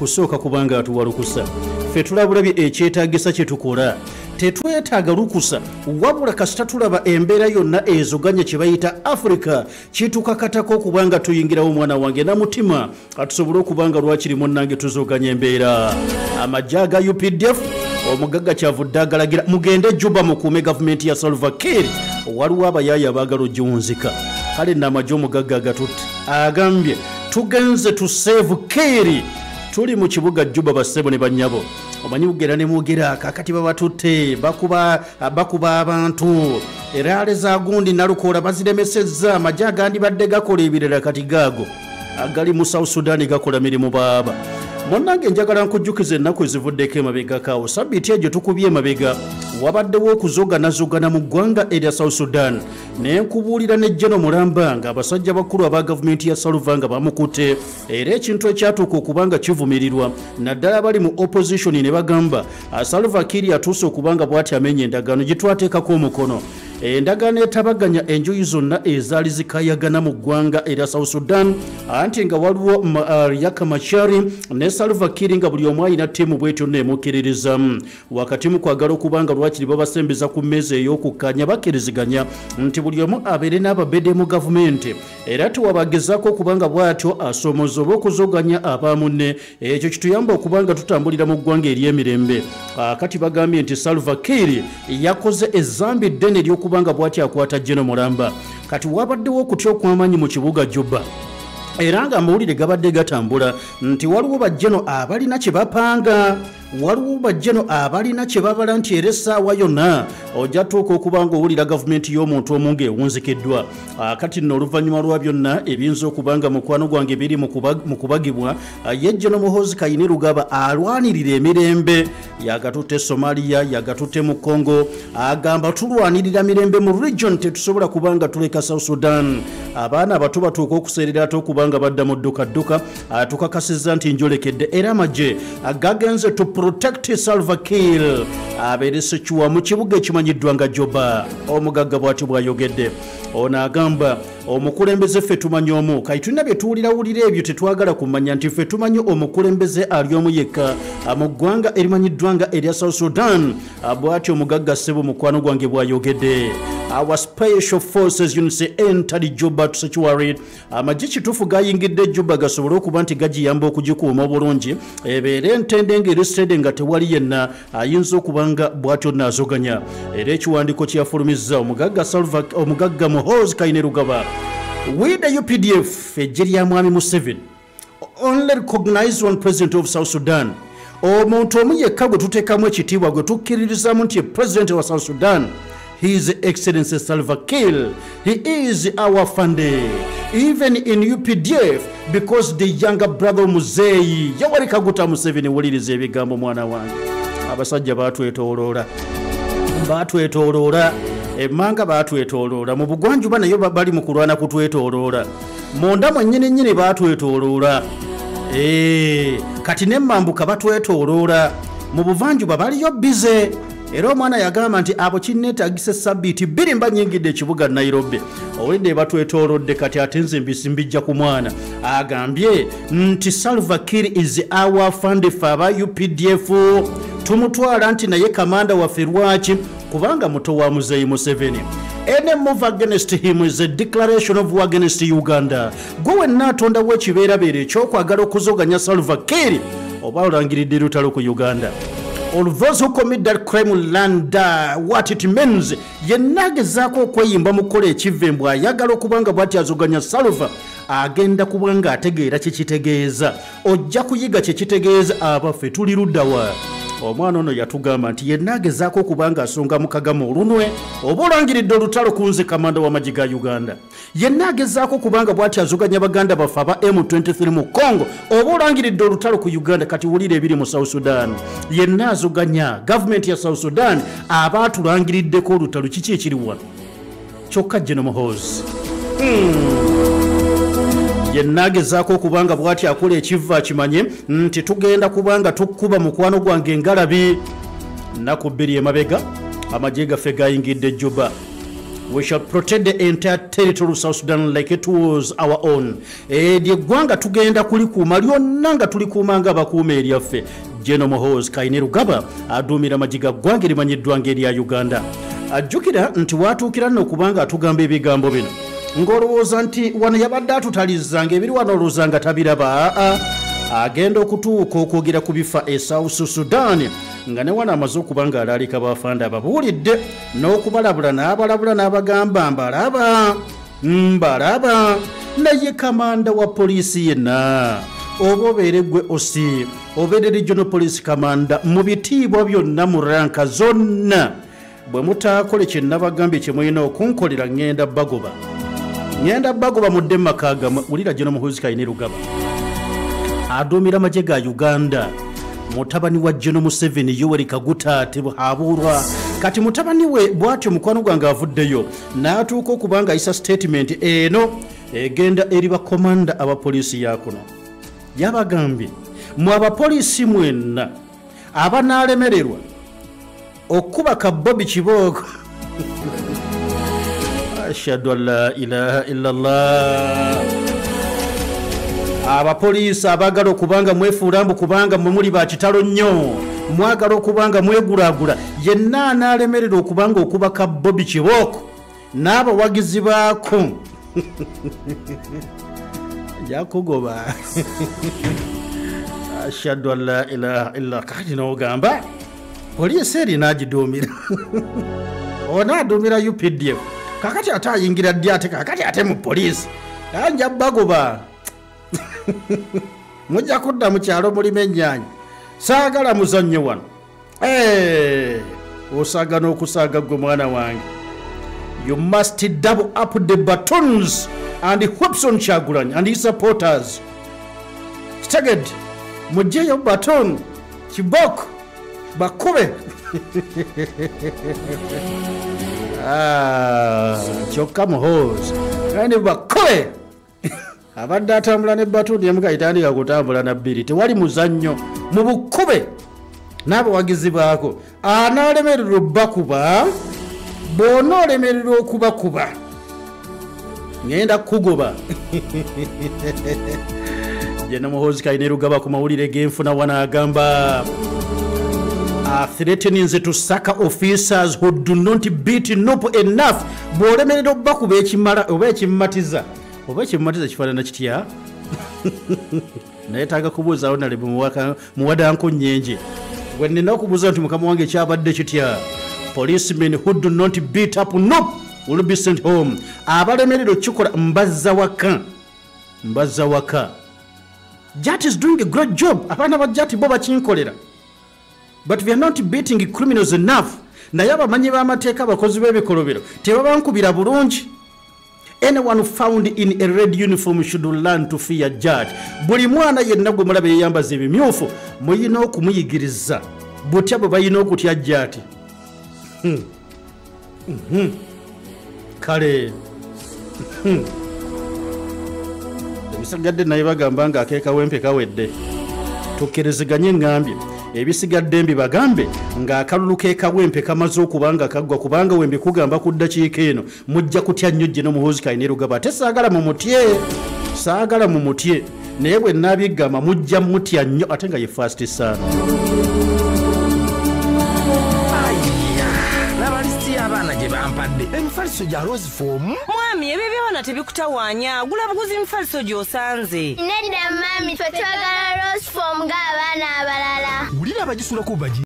kusooka kubanga atuwa lukusa ffe tulabulabye ekyetaagisa kye tukola tetwetaaga lukusa wabula kasita tulaba embeera yonna ezoganya kye bayita Africa kitukakatako okubanga tuyingirawo omwana wange na mutima atusobole okubanga lwakiri munnange tuzoganya embeera amajja ga UPDF omugagga kyavudde agalagira mugende Juba mukuume gavumenti ya Salva Kiir waliwo abayaaya abaagala ogiwunzika kale n'amajja omugagga agatutte agambye tugenze tuseevu Kiir tuli mu kibuga Juba bassebo ne bannyabo omanyi bugera ne mwogera kakati babatutte bakuba abantu eraale za gundi nalukoola baziremesezza amajja agandi badde gakola ebirala kati gaago agali mu South Sudan gakola mirimu baaba munnange njagala nkujjukiza ennaku ezivuddeko emabega kaawo sabbiiti egyo tukubye emabega wabaddewo okuzogana mu ggwanga erya South Sudan naye nkubuulira ne General Mulamba nga abasajja bakulu aba gavumenti ya Salva nga bamukutte era ekintu ekyatuuka okubanga kivumirirwa naddala bali mu opposition ne bagamba Salva Kiir atuuse okubanga bw'ati amenya endagaano gye twateekako omukono endagaano etabaganya enjuyi zonna ezaali zikayagana mu ggwanga erya South Sudan anti nga waliwo Riek Machar ne Salva Kiir nga buli omu alina ttiimu bwetyo neemukkiririza wakati mu kwagala okubanga lwakiri babasembeza ku mmeeza ey'okukkanya bakkiriziganya nti buli omu abeere n'ababedde mu gavumenti era tewabagezaako okubanga bw'atyo asoomoza oba okuzoganya abamunne ekyo kituyamba okubanga tutambulira mu ggwanga ery'emirembe kati bagambye nti Salva Kiir yakoze ezzambi ddene ery'okubanga bw'ati akwata General Mulamba kati wabaddewo okutya okw'amaanyi mu kibuga Juba era nga amawulire gabadde gatambula nti waliwo bajjeno abalina kye bapanga waliwo bajjeno abalina kye babala nti era essaawa yonna ojja tuuka okubanga owulira gavumenti y'omuntu omu ng'ewunzikiddwa kati nno oluvannyuma lwa byonna ebiyinza okubanga mukwano gwange biri mu kubagibwa ye General Muhoozi Kainerugaba alwanirira emirembe yagatutte Somalia yagatutte mu Congo agamba tulwanirira mirembe mu region tetusobola kubanga tuleka South Sudan abaana abato batuuka okuseerera ate okubanga badda mu ddukadduka tukakasizza nti njolekedde era amagye gagenze to protect Salva Kiir abeere sekiwa mu kibuga ekimanyiddwa nga Juba omugagga bw'ati bw'ayogedde ono agamba omukulembeze ffe tumanyi omu kati tulina bye tuwulirawulira ebyo tetwagala kumanya nti ffe tumanyi omukulembeze ali omu yekka mu ggwanga erimanyiddwa nga erya South Sudan bw'ati omugagga ssebo mukwano gwange bw'ayogedde our special forces unit entered Juba to sanctuary amagye kituufu gayingidde Juba gasobole okuba nti gagiyamba okugikuuma obulungi ebeere entende ng'eresitede nga tewali yenna ayinza okubanga bw'atyo naazoganya era ekiwandiiko kyeyafulumizza omugagga Muhoozi Kainerugaba we the UPDF eggye lya mwami Museveni only recognize one president of South Sudan omuntu omu yekka gwe tuteekamu ekitiibwa gwe tukkiririzamu nti ye president wa South Sudan His Excellency Salva Kiir. He is our Funde, even in UPDF, because the younger brother Muzeyi Yoweri Kaguta Museveni wuliriza ebigambo mwana wange abasajja batwetooloola emmanga batwetooloola mu bugwanjuba nayo bali mu kulwana kutwetooloola munda mwennyini batwetooloola kati n'emmambuka batwetooloola mu buvanjuba baliyo bize era omwana yagamba nti abo kinneetaagisa sabbiiti bbiri mba nnyingidde ekibuga Nairobi owulidde batwetoolodde kati ate nze mbijja ku mwana agambye nti Salva Kiir is our fund ffe aba UPDF tumutwala nti naye kamanda waffe lwaki kubanga muto wa Muzeyi Museveni any move against him is a declaration of war against Uganda gwe wenna atondawo ekibeerabeera ekyokwagala okuzoganya Salva Kiir oba olangiridde lutalo ku Uganda. All those who commit that crime will learn what it means. Yenna agezaako okweyimba mu kukola ekivvembu ayagala okubanga bw'ati azoganya Salva agenda kubanga ategeera kyekitegeeza ojja kuyiga kyekitegeeza abaffe tuli luddawa omwana ono yatugamba nti yenna agezaako okubanga asonga mu Kagama olunwe oba olangiridde olutalo ku nze kamanda w'amagye ga Uganda yenna agezaako okubanga bw'ati azoganya baganda baffe aba M23 mu Congo oba olangiridde olutalo ku Uganda kati wulira ebiri mu South Sudan yenna azoganya gavumenti ya South Sudan aba atulangiriddeko olutalo kiki ekiri wano kyokka General Muhoozi yenna agezaako okubanga bw'ati akola ekivva kimanye nti tugenda kubanga tukkuba mukwano gwange engalabi nnaku bbiri emabega amagye gaffe gayingidde Juba We shall protect the entire territory of South Sudan like it was our own. Lye ggwanga tugenda kulikuuma lyonna nga tulikuuma ng'abakuuma eryaffe. General Muhoozi Kainerugaba aduumira amajiga ggwanga erimanyiddwa ng'erya Uganda. Ajjukira nti watuukira nno okubanga atugamba ebigambo bino. Ng'olowooza nti wano yabadde atutalizzanga ebiri wano olowooza nga tabiraba. Agenda okutuuka okwogera ku bifa e South Sudan nga ne wano amaze okuba ng'alaalika bafanda ababuulidde n'okubalabula n'abagamba mbalaba naye kamanda wa poliisi yenna oba obeere gwe osi obeere regional police kamanda mu bitiibwa byonna mu ranka zonna bwe mutaakole kye nabagambye kye mulina okunkolera ŋŋenda bagoba mudde mu maka gammwe. Wulira General Muhoozi Kainerugaba aduumira amagye ga Uganda. Mutabani wa General Museveni Yoweri Kaguta abuulwa kati mutabani we bw'atyo mukwano gwange avuddeyo n'atuuka okubanga ayisa statement eno egenda eri bakomanda abapoliisi yakuno. Yabagambye mu abapoliisi mwenna abanaalemererwa okuba ka Bobby Kibooko ashhadu an la ilaha illallah. Abapoliisi abagala okubanga mwefuula mbu kubanga mwe muli ba kitalo nnyo mwagala okubanga mwegulaagula yenna anaalemerera okubanga okubaka Bobby Kibooko n'abawagizi baako jakugoba ashhadu an la ilaha illa kati n'ogamba poliisi eri n'agiduumira onaaduumira UPDF kakati ate ayingira ddi ate kakati ate mu poliisi anja bagoba mujja kudda mu kyalo mulimu ennyaanya saagala muzannyo wano osaaga n'okusaaga gwe mwana wange. You must double up the batons and whips on Kyagulanyi and his supporters. Staggered mujeyo baton Kibooko bakube kyokka Muhoozi kandi bakube abadde atambula ne batuni emuga itandika kutambula na bbiri tewali muzannyo mu bukube n'abawagizi baako anaalemererwa bakuba bw'onoolemererwa okubakuba ngenda kugoba. General Muhoozi Kainerugaba ku mawulire g'enfuna wano agamba threatening to sack officers who do not beat up enough. Bw'olemererwa okubakuba ekimala oba ekimmatiza kifaanana kitya nayetaaga kubuuzaawo nale muwadanko nnyenje gwe nina okubuuza nti mukama wange kyabadde kitya. Policemen who do not beat up will be sent home. Abalemererwa okukikola mbazza waka. Jat is doing a great job. Abaana ba Jat bo bakinkolera, but we are not beating criminals enough. Naye abamanyi b'amateeka abakozi b'ebikolobero tebabankubira bulungi. Anyone found in a red uniform should learn to fear Jat. Buli mwana yenna gwe mulaba yeyambaza ebimyufu muyina okumuyigiriza butya bwe bayina okutya Jat. Kale ebisigadde naye bagamba nga akeeka wempe kawedde. Tukkiriziganye ngambye ebisigadde mbi bagambe ng'akalulu k'ekawempe kamaze okubanga kaggwa kubanga wembi kugamba ku ddakiika eno mujja kutya nnyo General Muhoozi Kainerugaba. Ate saagala mu mutye naye bwe nnaabigamba mujja mutya nnyo ate nga ye fast sana. Abaana gye bampadde emifaliso gya Rose Form. Mwami ebyo byona tebikutawaanya gula buguzi emifaliso gy'osanze. Nedda mami ffe twagala Rose Form ng'abaana abalala. Wulira abagisulako bagi